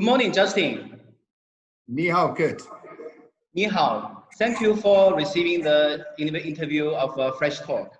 Good morning, Justin. Ni hao, Kurt. Ni hao. Thank you for receiving the interview of Fresh Talk.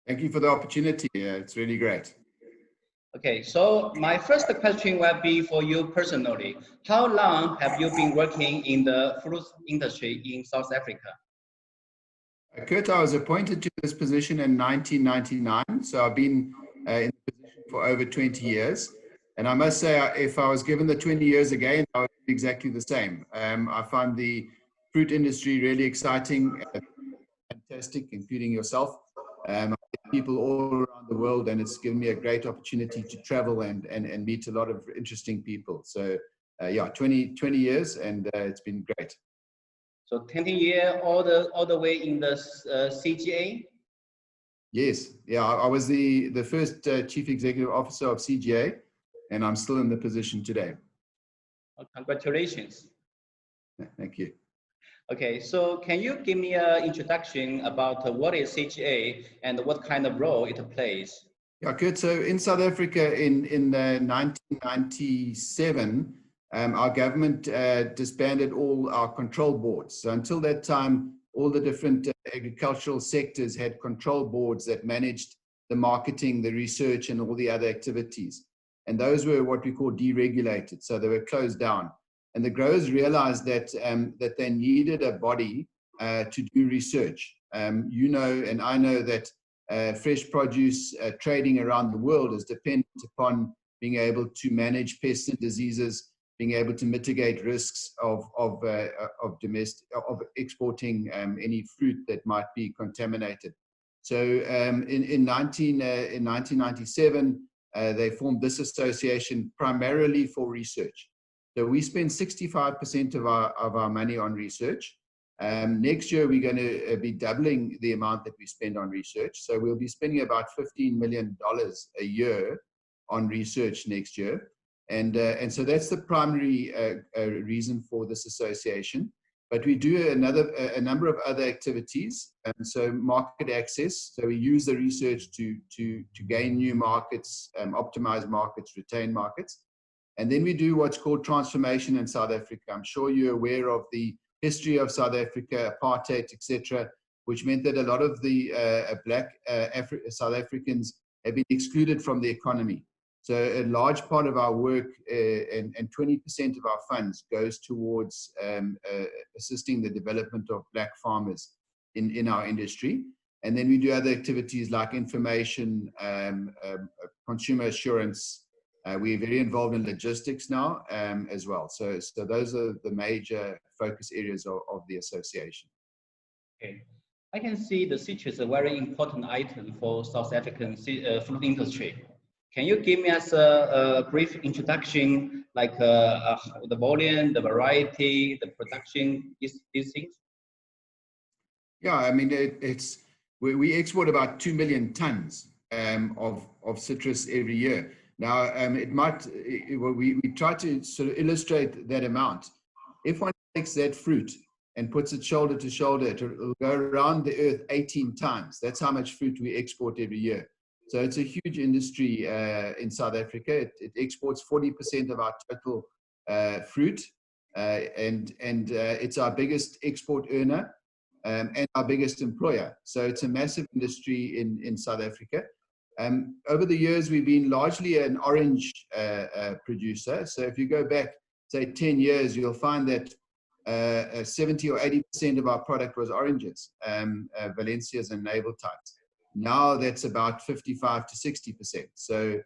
Thank you for the opportunity. It's really great. Okay, so my first question will be for you personally. How long have you been working in the fruit industry in South Africa? Kurt, I was appointed to this position in 1999, so I've been in the position for over 20 years. And I must say, if I was given the 20 years again, I would do exactly the same. I find the fruit industry really exciting, fantastic, including yourself. I meet people all around the world, and it's given me a great opportunity to travel and meet a lot of interesting people. So yeah, 20 years, and it's been great. So 20 years all the way in the CGA? Yes, yeah, I was the first Chief Executive Officer of CGA, and I'm still in the position today. Well, congratulations. Thank you. Okay, so can you give me an introduction about what is CGA and what kind of role it plays? Yeah, good. So in South Africa in 1997, our government disbanded all our control boards. So until that time, all the different agricultural sectors had control boards that managed the marketing, the research, and all the other activities. And those were what we call deregulated. So they were closed down. And the growers realized that, that they needed a body to do research. You know, and I know that fresh produce trading around the world is dependent upon being able to manage pests and diseases, being able to mitigate risks of exporting any fruit that might be contaminated. So in 1997, they formed this association primarily for research. So we spend 65% of our money on research. Next year, we're going to be doubling the amount that we spend on research. So we'll be spending about $15 million a year on research next year. And so that's the primary reason for this association. But we do a number of other activities. And so market access. So we use the research to gain new markets, optimize markets, retain markets. And then we do what's called transformation in South Africa. I'm sure you're aware of the history of South Africa, apartheid, etc., which meant that a lot of the black South Africans have been excluded from the economy. So a large part of our work and 20% of our funds goes towards assisting the development of black farmers in our industry. And then we do other activities like information, consumer assurance. We're very involved in logistics now as well. So those are the major focus areas of the association. Okay. I can see the citrus is a very important item for South African fruit industry. Can you give me us a brief introduction, like the volume, the variety, the production, these things? Yeah, I mean, we export about 2 million tons of citrus every year. Now, we try to sort of illustrate that amount. If one takes that fruit and puts it shoulder to shoulder, it will go around the earth 18 times. That's how much fruit we export every year. So it's a huge industry in South Africa. It exports 40% of our total fruit, and it's our biggest export earner and our biggest employer. So it's a massive industry in South Africa. Over the years, we've been largely an orange producer. So if you go back, say, 10 years, you'll find that 70 or 80% of our product was oranges, Valencias and navel types. Now that's about 55 to 60%. So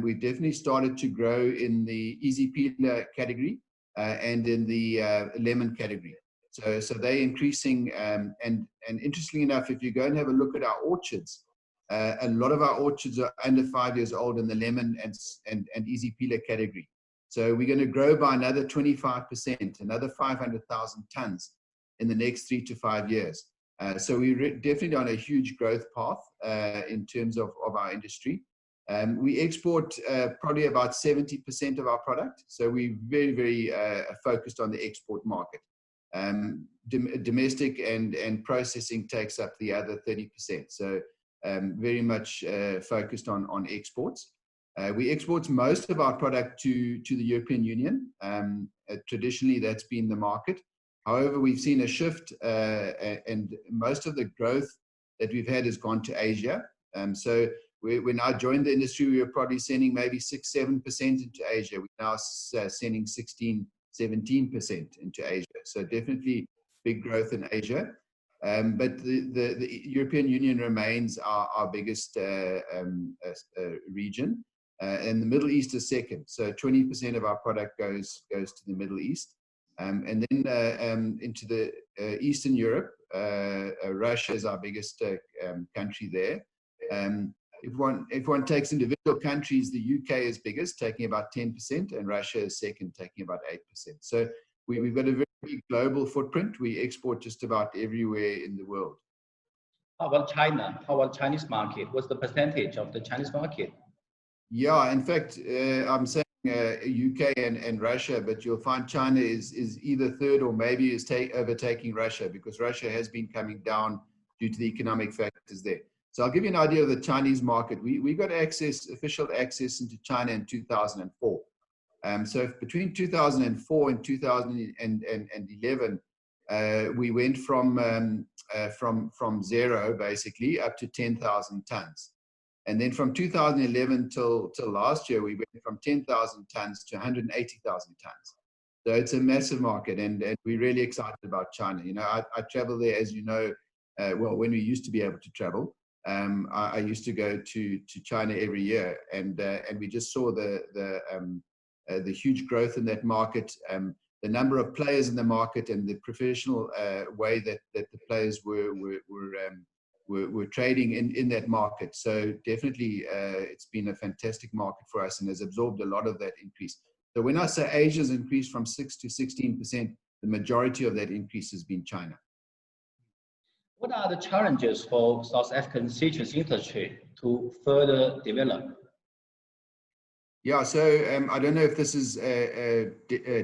we've definitely started to grow in the easy peeler category and in the lemon category. So they're increasing. And interestingly enough, if you go and have a look at our orchards, a lot of our orchards are under 5 years old in the lemon and easy peeler category. So we're going to grow by another 25%, another 500,000 tons in the next 3 to 5 years. So we're definitely on a huge growth path in terms of our industry. We export probably about 70% of our product. So we're very, very focused on the export market. Domestic and processing takes up the other 30%. So very much focused on exports. We export most of our product to the European Union. Traditionally, that's been the market. However, we've seen a shift, and most of the growth that we've had has gone to Asia. So when I joined the industry, we were probably sending maybe 6-7% into Asia. We're now sending 16-17% into Asia. So definitely big growth in Asia. But the European Union remains our biggest region, and the Middle East is second. So 20% of our product goes to the Middle East, and then into the Eastern Europe. Russia is our biggest country there. If one takes individual countries, the UK is biggest, taking about 10%, and Russia is second, taking about 8%. So we've got a very big global footprint. We export just about everywhere in the world. How about China? How about Chinese market? What's the percentage of the Chinese market? Yeah, in fact, I'm saying UK and Russia, but you'll find China is either third or maybe is overtaking Russia, because Russia has been coming down due to the economic factors there. So I'll give you an idea of the Chinese market. We got official access into China in 2004. So between 2004 and 2011, we went from zero basically up to 10,000 tons. And then from 2011 till last year, we went from 10,000 tons to 180,000 tons. So it's a massive market, and we're really excited about China. You know, I travel there, as you know, well, when we used to be able to travel. I used to go to China every year, and we just saw the huge growth in that market, the number of players in the market, and the professional way that the players were trading in that market. So definitely, it's been a fantastic market for us and has absorbed a lot of that increase. So when I say Asia's increased from 6 to 16%, the majority of that increase has been China. What are the challenges for South African citrus industry to further develop? Yeah, so I don't know if this is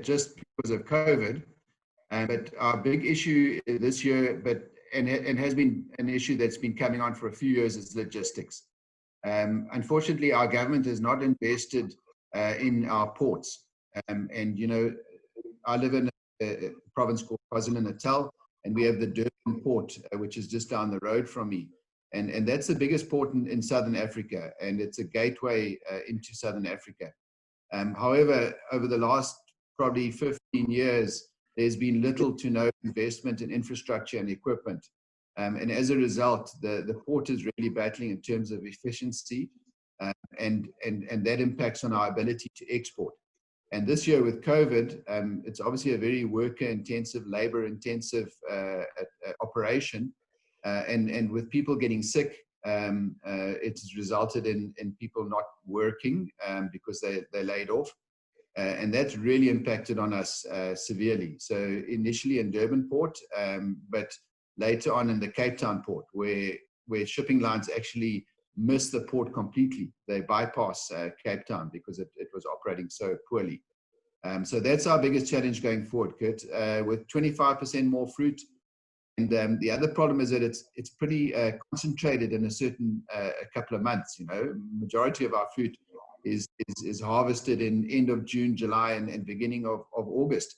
just because of COVID, but our big issue this year, and has been an issue that's been coming on for a few years, is logistics. Unfortunately, our government has not invested in our ports. And, you know, I live in a province called KwaZulu-Natal, and we have the Durban port, which is just down the road from me. And that's the biggest port in Southern Africa, and it's a gateway into Southern Africa. However, over the last probably 15 years, there's been little to no investment in infrastructure and equipment. And as a result, the port is really battling in terms of efficiency, and that impacts on our ability to export. And this year with COVID, it's obviously a very worker-intensive, labor-intensive operation. And with people getting sick, it's resulted in people not working because they're laid off. And that's really impacted on us severely. So initially in Durban port, but later on in the Cape Town port, where shipping lines actually miss the port completely. They bypass Cape Town because it was operating so poorly. So that's our biggest challenge going forward, Kurt, with 25% more fruit. And the other problem is that it's pretty concentrated in a certain a couple of months. You know, majority of our fruit is harvested in end of June, July, and beginning of August.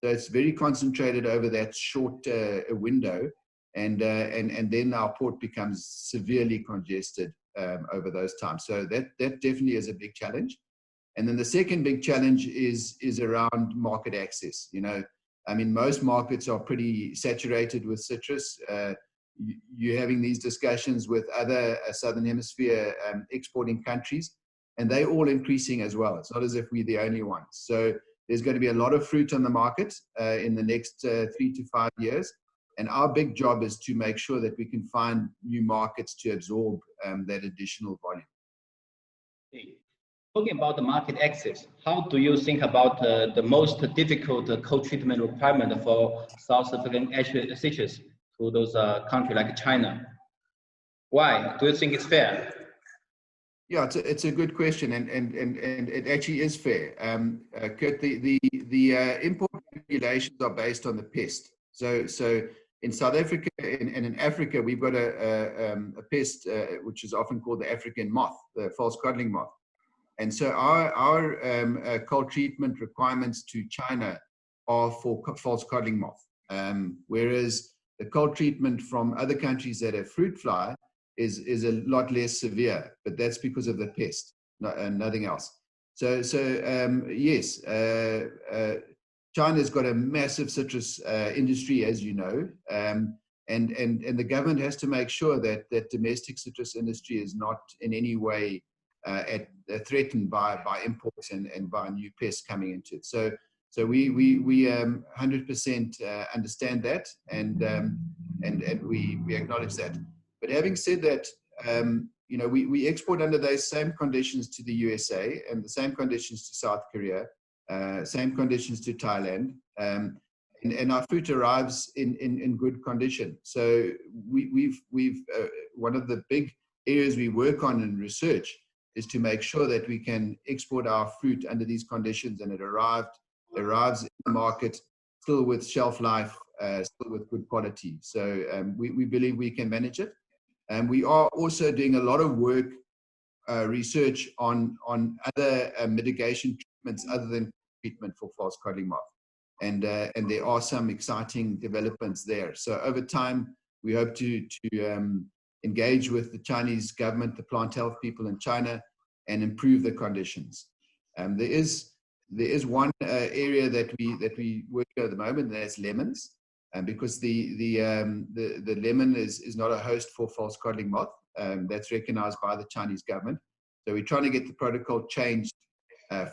So it's very concentrated over that short window, and then our port becomes severely congested over those times. So that definitely is a big challenge. And then the second big challenge is around market access. You know, I mean, most markets are pretty saturated with citrus. You're having these discussions with other Southern Hemisphere exporting countries, and they're all increasing as well. It's not as if we're the only ones. So there's going to be a lot of fruit on the market in the next 3 to 5 years. And our big job is to make sure that we can find new markets to absorb that additional volume. Talking about the market access, how do you think about the most difficult co-treatment requirement for South African citrus to those countries like China? Why? Do you think it's fair? Yeah, it's a good question, and it actually is fair. Kurt, the import regulations are based on the pest. So in South Africa and in Africa, we've got a, pest which is often called the African moth, the false codling moth. And so our cold treatment requirements to China are for false codling moth, whereas the cold treatment from other countries that have fruit fly is a lot less severe, but that's because of the pest, nothing else. So yes, China's got a massive citrus industry, as you know, and the government has to make sure that domestic citrus industry is not in any way threatened by imports and by new pests coming into it. So we 100% understand that, and we acknowledge that. But having said that, you know, we export under those same conditions to the USA and the same conditions to South Korea, same conditions to Thailand, and our fruit arrives in good condition. So we've one of the big areas we work on in research is to make sure that we can export our fruit under these conditions, and it arrives in the market still with shelf life, still with good quality. So we believe we can manage it. And we are also doing a lot of work, research on other mitigation treatments other than treatment for false codling moth. And there are some exciting developments there. So over time, we hope to engage with the Chinese government, the plant health people in China, and improve the conditions. There is one area that we work at the moment, and that's lemons. Because the lemon is not a host for false codling moth. That's recognized by the Chinese government. So we're trying to get the protocol changed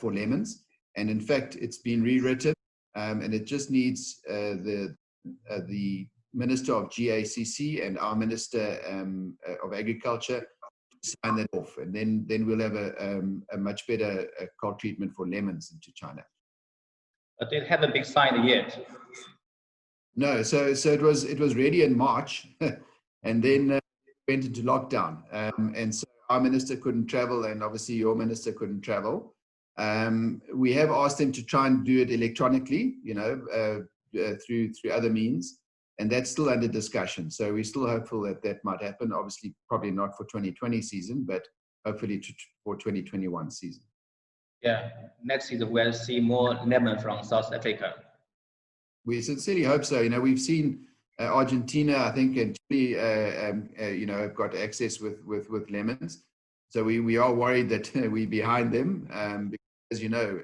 for lemons. And in fact, it's been rewritten, and it just needs the Minister of GACC and our Minister of Agriculture to sign that off. And then we'll have a much better cold treatment for lemons into China. But it haven't been signed yet. No, so it was ready in March, and then went into lockdown, and so our minister couldn't travel, and obviously your minister couldn't travel. We have asked him to try and do it electronically, you know, through other means, and that's still under discussion. So we're still hopeful that might happen. Obviously, probably not for 2020 season, but hopefully for 2021 season. Yeah, next season we'll see more lemon from South Africa. We sincerely hope so. You know, we've seen Argentina, I think, and Chile, you know, have got access with lemons. So we are worried that we're behind them, because, as you know,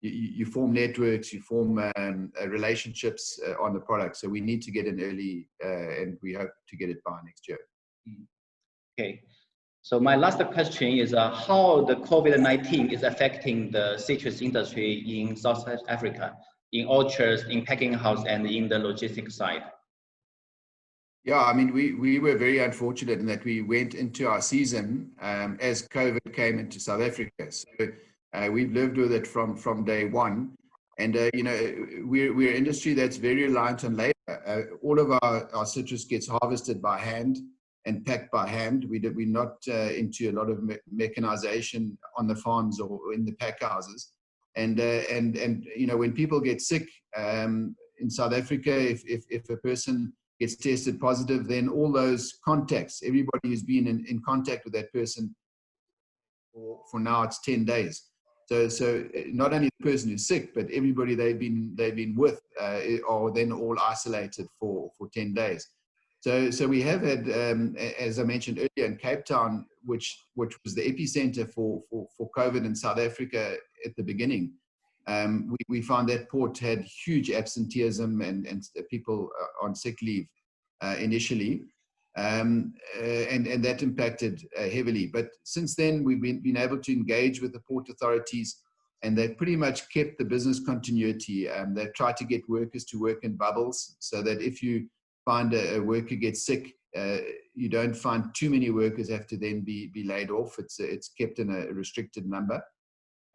you form networks, you form relationships on the product. So we need to get in early, and we hope to get it by next year. Okay. So my last question is how the COVID-19 is affecting the citrus industry in South Africa, in orchards, in packing house, and in the logistics side? Yeah, I mean, we were very unfortunate in that we went into our season as COVID came into South Africa. So we've lived with it from day one. And, you know, we're an industry that's very reliant on labor. All of our citrus gets harvested by hand and packed by hand. We're not into a lot of mechanization on the farms or in the pack houses. And you know, when people get sick in South Africa, if a person gets tested positive, then all those contacts, everybody who's been in contact with that person for now it's 10 days. So not only the person who's sick, but everybody they've been with are then all isolated for 10 days. So we have had, as I mentioned earlier, in Cape Town, which was the epicenter for COVID in South Africa at the beginning. We found that port had huge absenteeism and people on sick leave initially, and that impacted heavily. But since then, we've been able to engage with the port authorities, and they've pretty much kept the business continuity. They've tried to get workers to work in bubbles so that if you find a worker gets sick, you don't find too many workers have to then be laid off. It's kept in a restricted number.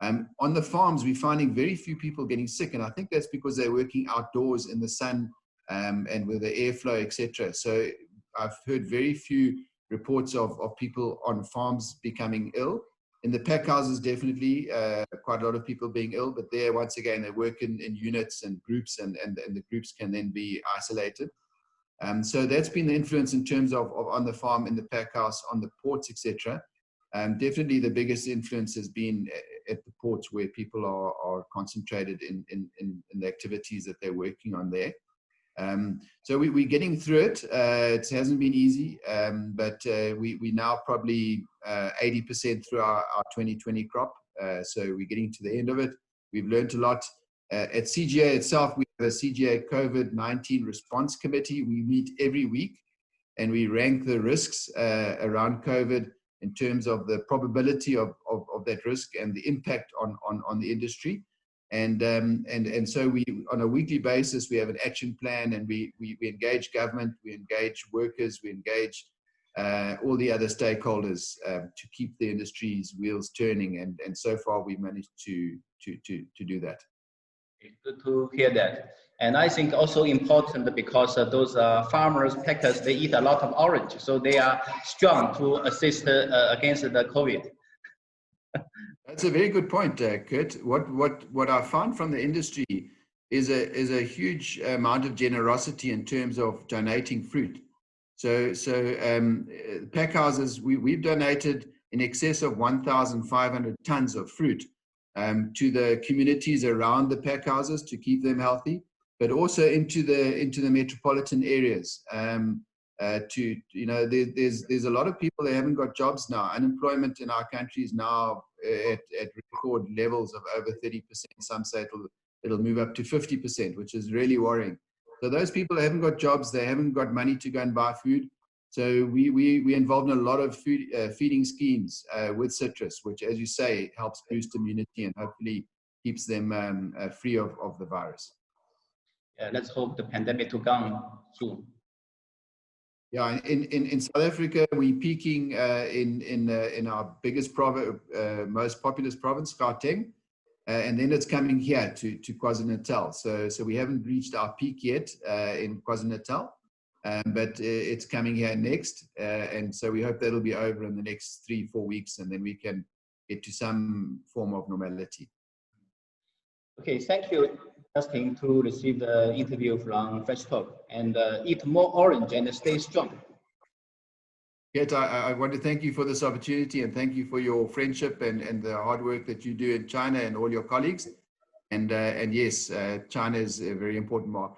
On the farms, we're finding very few people getting sick, and I think that's because they're working outdoors in the sun and with the airflow, etc. So I've heard very few reports of people on farms becoming ill. In the pack houses, definitely quite a lot of people being ill, but there, once again, they work in units and groups, and the groups can then be isolated. So that's been the influence in terms of on the farm, in the pack house, on the ports, etc. Definitely the biggest influence has been at the ports where people are concentrated in the activities that they're working on there. So we're getting through it. It hasn't been easy, but we now probably 80% through our 2020 crop. So we're getting to the end of it. We've learned a lot. At CGA itself, we have a CGA COVID-19 response committee. We meet every week and we rank the risks around COVID in terms of the probability of that risk and the impact on the industry. And so we, on a weekly basis, we have an action plan, and we engage government, we engage workers, we engage all the other stakeholders to keep the industry's wheels turning. And so far, we've managed to do that. Good to hear that. And I think also important because those farmers, packers, they eat a lot of orange, so they are strong to assist against the COVID. That's a very good point, Kurt. What I found from the industry is a huge amount of generosity in terms of donating fruit. So pack houses, we've donated in excess of 1,500 tons of fruit to the communities around the pack houses to keep them healthy, but also into the metropolitan areas. There's a lot of people that haven't got jobs now. Unemployment in our country is now at record levels of over 30%. Some say it'll move up to 50%, which is really worrying. So those people haven't got jobs, they haven't got money to go and buy food. So we involved in a lot of feeding schemes with citrus, which, as you say, helps boost immunity and hopefully keeps them free of the virus. Yeah, let's hope the pandemic to gone soon. Yeah, in South Africa, we're peaking in our biggest province, most populous province, Gauteng, and then it's coming here to KwaZulu-Natal. So we haven't reached our peak yet in KwaZulu-Natal, but it's coming here next, and so we hope that'll be over in the next 3-4 weeks, and then we can get to some form of normality. Okay, thank you, Justin, to receive the interview from Fresh Talk, and eat more orange and stay strong. Kurt, I want to thank you for this opportunity, and thank you for your friendship and the hard work that you do in China and all your colleagues. And yes, China is a very important market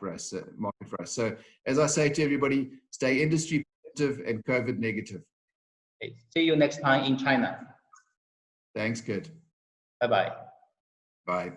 for us. So as I say to everybody, stay industry positive and COVID negative. Okay, see you next time in China. Thanks, Kurt. Bye-bye. Bye.